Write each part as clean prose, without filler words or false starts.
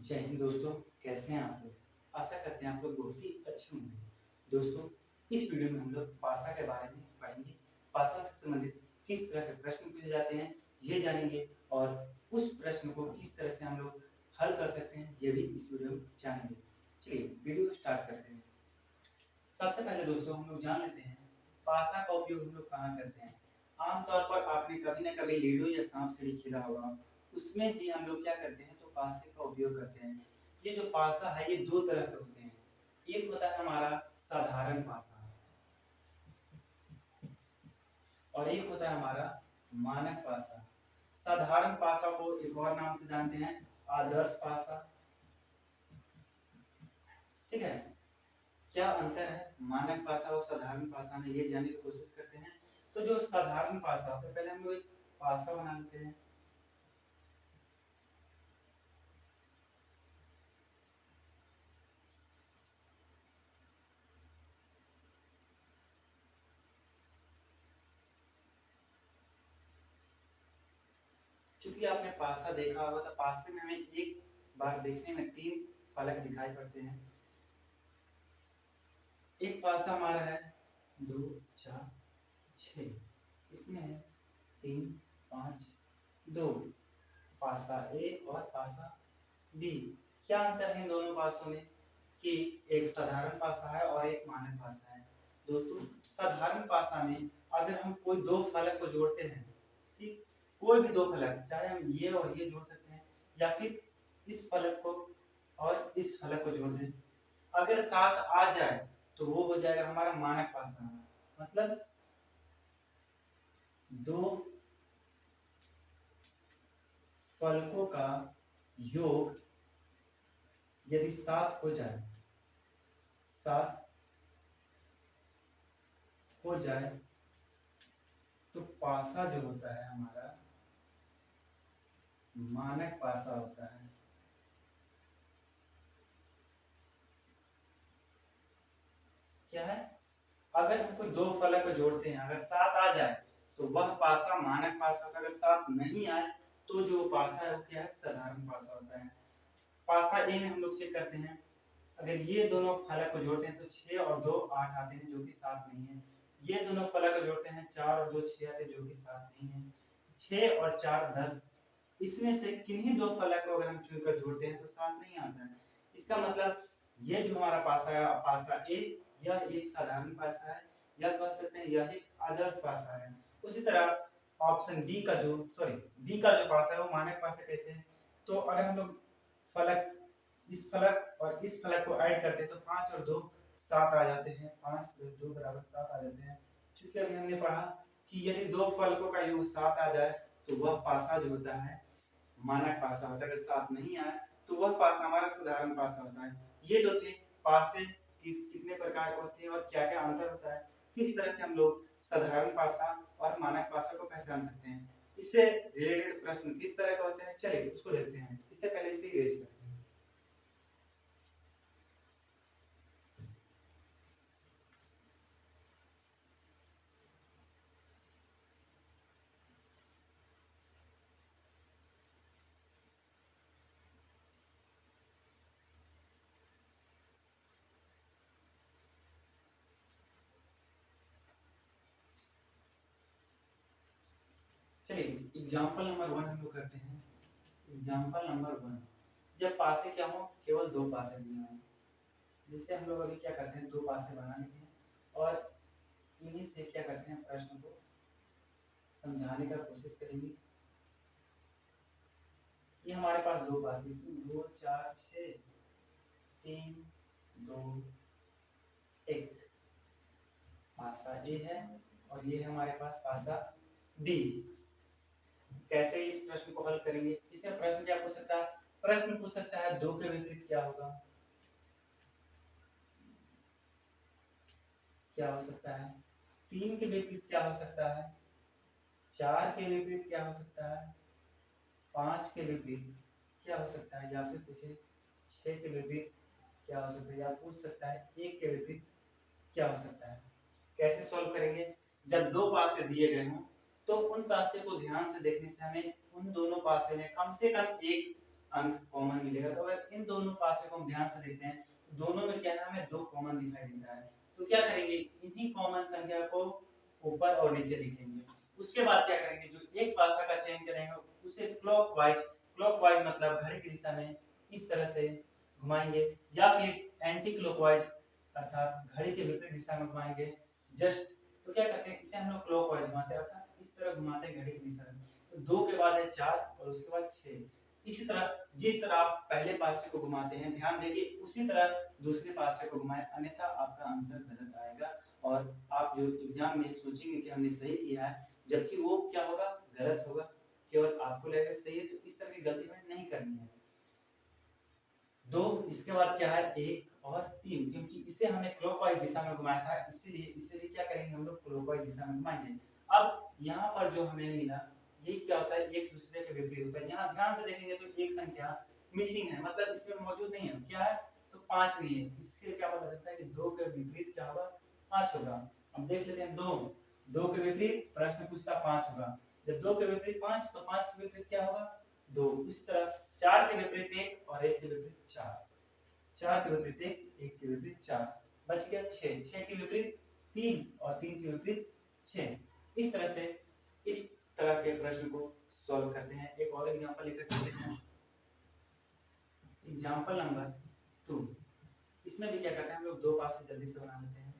जय हिंद दोस्तों। कैसे हैं आप लोग। आशा करते हैं आप लोग बहुत ही अच्छे होंगे। दोस्तों, इस वीडियो में हम लोग पासा के बारे में पढ़ेंगे। पासा से संबंधित किस तरह के प्रश्न पूछे जाते हैं ये जानेंगे, और उस प्रश्न को किस तरह से हम लोग हल कर सकते हैं ये भी इस वीडियो में जानेंगे। चलिए वीडियो स्टार्ट करते हैं। सबसे पहले दोस्तों हम लोग जान लेते हैं पासा का उपयोग हम लोग कहाँ करते हैं। आमतौर पर आपने कभी ना कभी लूडो या सांप सीढ़ी खेला होगा, उसमें भी हम लोग क्या करते हैं तो पासे का उपयोग करते हैं। ये जो पासा है ये दो तरह के होते हैं। एक होता है हमारा साधारण पासा और एक होता है हमारा मानक पासा। साधारण पासा को एक और नाम से जानते हैं आदर्श पासा। ठीक है, क्या अंतर है मानक पासा और साधारण पासा में ये जानने की कोशिश करते हैं। तो जो साधारण पासा होता है, पहले हम लोग एक पासा बना लेते हैं। चूंकि आपने पासा देखा होगा तो पासे में हमें एक बार देखने में तीन फलक दिखाई पड़ते हैं। एक पासा हमारा है 2 4 6, इसमें है 3 5 2, पासा ए और पासा बी। क्या अंतर है इन दोनों पासों में कि एक साधारण पासा है और एक मानक पासा है। दोस्तों, साधारण पासा में अगर हम कोई दो फलक को जोड़ते हैं, ठीक, कोई भी दो फलक, चाहे हम ये और ये जोड़ सकते हैं या फिर इस फलक को और इस फलक को जोड़ दें, अगर साथ आ जाए तो वो हो जाएगा हमारा मानक पासा। मतलब दो फलकों का योग यदि सात हो जाए, सात हो जाए तो पासा जो होता है हमारा मानक पासा होता है। क्या है, अगर हम कोई दो फलक को जोड़ते हैं, अगर सात आ जाए तो वह पासा मानक पासा होता है। अगर सात नहीं आए तो जो पासा है वो क्या है, साधारण पासा होता है। पासा ए में हम लोग चेक करते हैं, अगर ये दोनों फलक को जोड़ते हैं तो 6 और 2 8 आते हैं, जो कि 7 नहीं है। ये दोनों फलक को जोड़ते हैं 4 और 2 6 आते हैं, जो कि 7 नहीं है। 6 और 4 10, इसमें से किन्हीं दो फलक को अगर हम चुनकर जोड़ते हैं तो 7 नहीं आता है। इसका मतलब ये जो हमारा पासा है, पासा ए, यह एक साधारण पासा है, या कह सकते हैं यह एक आदर्श पासा है। उसी तरह ऑप्शन बी का जो बी का जो पासा है वो मानक पासा कैसे है। तो अगर हम लोग फलक, इस फलक और इस फलक को ऐड करते हैं तो 5 और 2 7 आ जाते हैं। 5 + 2 = 7 आ जाते हैं। चूंकि अभी हमने पढ़ा कि यदि दो फलकों का योग 7 आ जाए तो वह पासा जो होता है मानक पासा होता है। अगर 7 नहीं आए तो वह पासा हमारा साधारण पासा होता है। ये जो थे पासे कितने प्रकार के होते हैं और क्या क्या अंतर होता है, किस तरह से हम लोग साधारण पासा और मानक पासा को पहचान सकते हैं, इससे रिलेटेड प्रश्न किस तरह के होते हैं, चलिए उसको देखते हैं। इससे पहले इसे इरेज करते हैं। चलिए एग्जांपल नंबर 1 हम लोग करते हैं। एग्जांपल नंबर 1, जब पासे क्या हो, केवल दो पासे दिए हों, जिससे हम लोग अभी क्या करते हैं, दो पासे बना लेते हैं और इन्हीं से क्या करते हैं, प्रश्न को समझाने का कोशिश करेंगे। ये हमारे पास दो पासे, इसमें 2 4 6 3 2 1 पासा ए है और ये है हमारे पास पासा बी। कैसे इस प्रश्न को हल करेंगे, इसमें प्रश्न क्या पूछ सकता है, प्रश्न पूछ सकता है 2 के विपरीत क्या होगा। क्या हो सकता है, 3 के विपरीत क्या हो सकता है, 4 के विपरीत क्या हो सकता है, 5 के विपरीत क्या हो सकता है, या फिर पूछे 6 के विपरीत क्या हो सकता है, या पूछ सकता है 1 के विपरीत क्या हो सकता है। कैसे सॉल्व करेंगे, जब दो पासे दिए गए हों तो उन पासे को ध्यान से देखने से हमें उन दोनों पासे में कम से कम एक अंक कॉमन मिलेगा। तो अगर इन दोनों पासे को हम ध्यान से देखते हैं तो दोनों में क्या है, हमें 2 कॉमन दिखाई देता है। तो क्या करेंगे, इन्हीं कॉमन संख्या को ऊपर और नीचे लिखेंगे। उसके बाद क्या करेंगे, जो एक पासा का चयन करेंगे उसे क्लॉकवाइज मतलब घड़ी की दिशा में इस तरह से घुमाएंगे, या फिर एंटी क्लॉकवाइज अर्थात घड़ी के विपरीत दिशा में घुमाएंगे। जस्ट तो क्या करते हैं, इसे हम लोग क्लॉकवाइज घुमाते हैं अर्थात इस तरह घुमाते हैं घड़ी की दिशा में। तो 2 के बाद है 4 और उसके बाद 6। इसी तरह जिस तरह आप पहले पासे को घुमाते हैं, ध्यान देखिए उसी तरह दूसरे पासे को घुमाएं, अन्यथा आपका आंसर गलत आएगा और आप जो एग्जाम में सोचेंगे कि हमने सही किया है, जबकि वो क्या होगा, गलत होगा। केवल आपको लगेगा सही है, तो इस तरह की गलती हमें नहीं करनी है। 2 इसके बाद क्या है 1 और 3, क्योंकि इसे हमने क्लॉकवाइज दिशा में घुमाया था, इसीलिए इसे भी क्या करेंगे हम लोग क्लॉकवाइज दिशा में घुमाएंगे। अब यहाँ पर जो हमें मिला ये क्या होता है, एक दूसरे के विपरीत होता है। यहाँ ध्यान से देखेंगे तो एक संख्या मिसिंग है, मतलब इसमें मौजूद नहीं है। क्या है, तो 5 नहीं है। इससे क्या पता चलता है कि 2 के विपरीत क्या होगा, 5 होगा। अब देख लेते हैं 2 के विपरीत प्रश्न पूछता 5 होगा। जब 2 के विपरीत 5 तो 5 के विपरीत क्या होगा, 2। इस तरह 4 के विपरीत 1 और 1 के विपरीत 4, 4 के विपरीत 1 के विपरीत 4, बच गया 6 के विपरीत 3 और 3 के विपरीत 6। इस तरह से इस तरह के प्रश्न को सॉल्व करते हैं। एक और एग्जांपल लेकर चलते हैं, एग्जांपल नंबर 2। इसमें भी क्या करते हैं हम लोग, 2 पासे जल्दी से बना लेते हैं।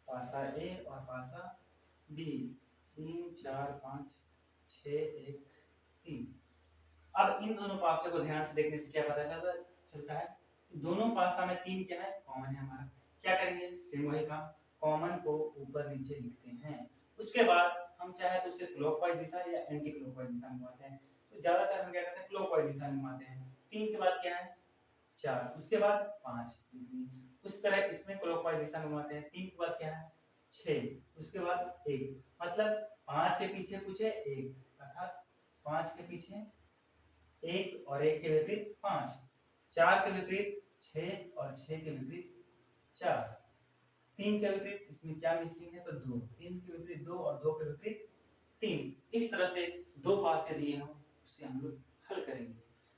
पासा ए और पासा बी, 3 4 5 6 1 3। अब इन दोनों पासों को ध्यान से देखने से क्या पता चलता है, दोनों पासा में 3 क्या है, कॉमन है हमारा। क्या करेंगे, सेम वही काम, कॉमन को ऊपर नीचे लिखते हैं। उसके बाद हम चाहे तो उसे क्लॉकवाइज दिशा या एंटी क्लॉकवाइज दिशा में घुमाते हैं। तो ज्यादातर हम क्या करते हैं, क्लॉकवाइज दिशा में घुमाते हैं। 3 के बाद क्या है 4, उसके बाद 5। उस तरह इसमें क्लॉकवाइज दिशा में घुमाते हैं। 3 के बाद क्या है 6, उसके बाद 1, मतलब 5 के पीछे कुछ है 1, अर्थात 5 के पीछे 1 और 1 के विपरीत 5, 4 के विपरीत 6 और 6 के विपरीत 4, 3 के विपरीत इसमें क्या मिसिंग है, तो 2, 3 के विपरीत 2 और 2 के विपरीत 3। इस तरह से 2 पासे दिए हम उसे हम लोग हल करेंगे।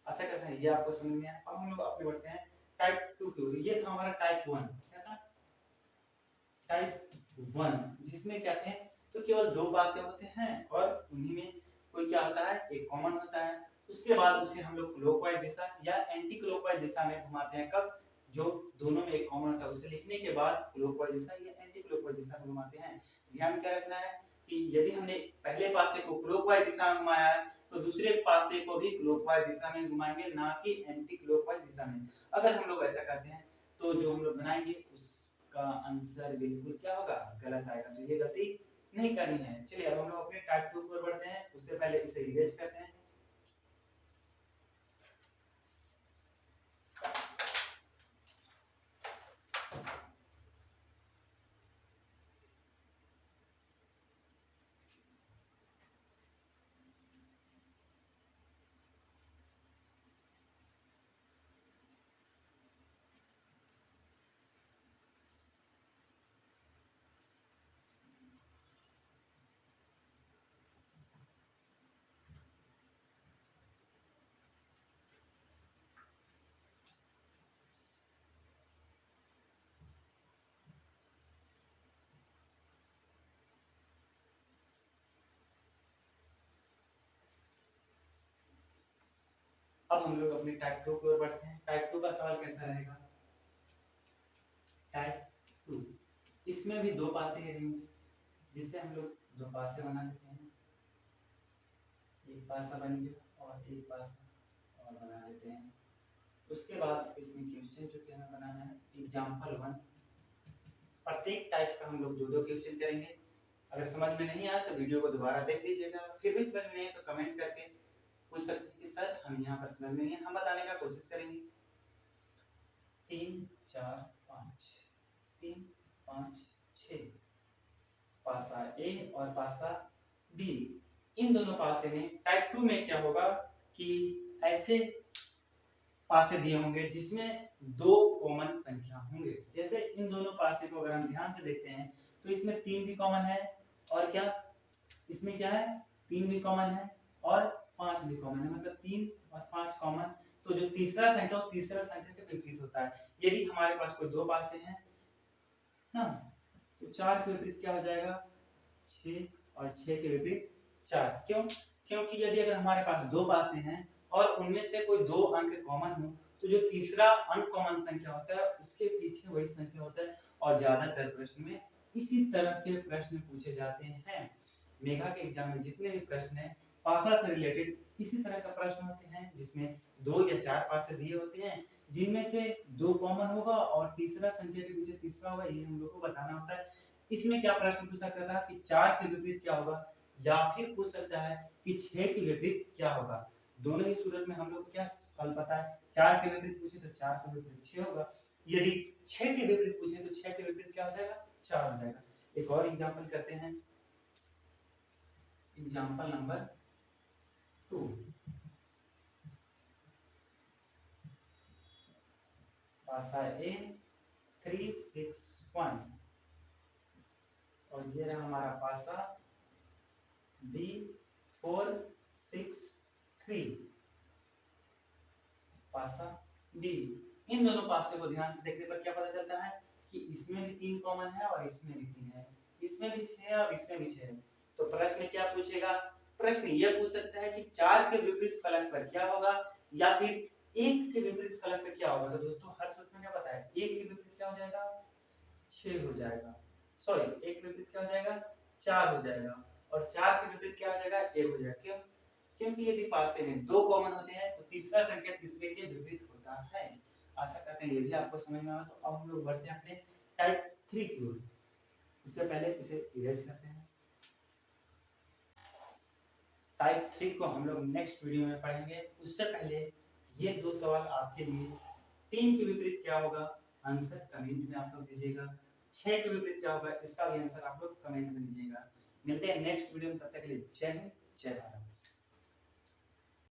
आशा करते हैं ये आपको समझ में आया। अब हम लोग आगे बढ़ते हैं टाइप 2 की ओर। ये था हमारा टाइप 1, क्या था टाइप 1, जिसमें क्या थे, तो केवल 2 पासे होते हैं और उन्हीं में कोई क्या होता है, एक कॉमन होता है। उसके बाद उसे हम लोग क्लॉकवाइज दिशा या एंटी क्लॉकवाइज दिशा में घुमाते हैं। कब, जो दोनों में एक कॉमन होता है उसे लिखने के बाद क्लॉकवाइज दिशा या एंटी क्लॉकवाइज दिशा में घुमाते हैं। ध्यान क्या रखना है कि यदि हमने पहले पासे को क्लॉकवाइज दिशा में घुमाया है तो दूसरे पासे को भी क्लॉकवाइज दिशा में घुमाएंगे, ना कि एंटी क्लॉकवाइज दिशा में। अगर हम लोग ऐसा करते हैं तो जो हम लोग बनाएंगे उसका आंसर बिल्कुल क्या होगा, गलत आएगा। तो ये गलती नहीं करनी है। चलिए अब हम लोग अपने टाइप 2 पर बढ़ते हैं। उससे पहले इसे इरेज करते हैं। अब हम लोग अपने टाइप 2 की ओर बढ़ते हैं। टाइप 2 का सवाल कैसा रहेगा, टाइप 2 इसमें भी 2 पासे ही रहेंगे, जिससे हम लोग 2 पासे बना लेते हैं। एक पासा बन गया और एक पासा और बना लेते हैं। उसके बाद इसमें क्वेश्चन जो कि हमें बनाना है एग्जांपल 1। प्रत्येक टाइप का हम लोग 2-2 क्वेश्चन करेंगे। अगर समझ में नहीं आया तो वीडियो को दोबारा देख लीजिएगा। फिर भी समझ में नहीं है तो कमेंट करके पूछ सकते हैं कि सर हम यहाँ पर समझ में नहीं है, हम बताने का कोशिश करेंगे। 3 4 5, 3 5 6, पासा ए और पासा बी। इन दोनों पासे में टाइप 2 में क्या होगा कि ऐसे पासे दिए होंगे जिसमें 2 कॉमन संख्या होंगे। जैसे इन दोनों पासे को अगर हम ध्यान से देखते हैं तो इसमें 3 भी कॉमन है और क्या इसमें क्या है 3 भी कॉमन है और 5 भी कॉमन है, मतलब 3 और 5 कॉमन। तो जो तीसरा संख्या वो तीसरा संख्या के विपरीत होता है। यदि हमारे पास कोई दो पासे हैं ना, तो 4 के विपरीत क्या हो जाएगा 6 और 6 के विपरीत 4। क्यों? क्योंकि यदि अगर हमारे पास दो पासे हैं और उनमें से कोई दो अंक कॉमन हो तो जो तीसरा अनकॉमन संख्या होता है उसके पीछे वही संख्या होता है। और ज्यादातर प्रश्न में इसी तरह के प्रश्न पूछे जाते हैं। मेघा के एग्जाम में जितने भी प्रश्न हैं पासा से रिलेटेड इसी तरह का प्रश्न होते हैं, जिसमें 2 या 4 पासे दिए होते हैं जिनमें से दो कॉमन होगा और तीसरा संख्या के पीछे तीसरा होगा, ये हम लोग को बताना होता है। इसमें क्या प्रश्न पूछ सकता था कि 4 के विपरीत क्या होगा, या फिर पूछ सकता है कि 6 के विपरीत क्या होगा। दोनों ही सूरत में हम लोग को क्या हल पता है, 4 के विपरीत पूछे तो 4 के विपरीत 6 होगा, यदि 6 के विपरीत पूछे तो 6 के विपरीत क्या हो जाएगा 4 हो जाएगा। एक और एग्जांपल करते हैं, एग्जांपल नंबर 2। पासा ए 361 और ये रहा हमारा पासा बी 463। पासा बी, इन दोनों पासे को ध्यान से देखने पर क्या पता चलता है कि इसमें भी 3 कॉमन है और इसमें भी 3 है, इसमें भी 6 है और इसमें भी 6 है। तो प्रश्न क्या पूछेगा, प्रश्न यह पूछ सकता है कि 4 के विपरीत फलक पर क्या होगा या फिर 1 के विपरीत फलक पर क्या होगा। तो दोस्तों हर सूत्र में क्या पता है 1 के विपरीत क्या हो जाएगा 6 हो जाएगा, सॉरी 1 के विपरीत क्या हो जाएगा 4 हो जाएगा और 4 के विपरीत क्या हो जाएगा 1 हो जाएगा। क्यों? क्योंकि यदि पासे में दो कॉमन होते हैं तो तीसरा संख्या तीसरे के विपरीत होता है। आशा करते हैं ये भी आपको समझ में आया। तो अब हम लोग बढ़ते हैं अपने टाइप 3 की ओर। उससे पहले इसे इरेज करते हैं। टाइप 3 को हम लोग नेक्स्ट वीडियो में पढ़ेंगे। उससे पहले ये दो सवाल आपके लिए, 3 के विपरीत क्या होगा आंसर कमेंट में आप लोग दीजिएगा, 6 के विपरीत क्या होगा इसका भी आंसर आप लोग कमेंट में दीजिएगा। मिलते हैं नेक्स्ट वीडियो में, तब तक के लिए जय हिंद जय भारत।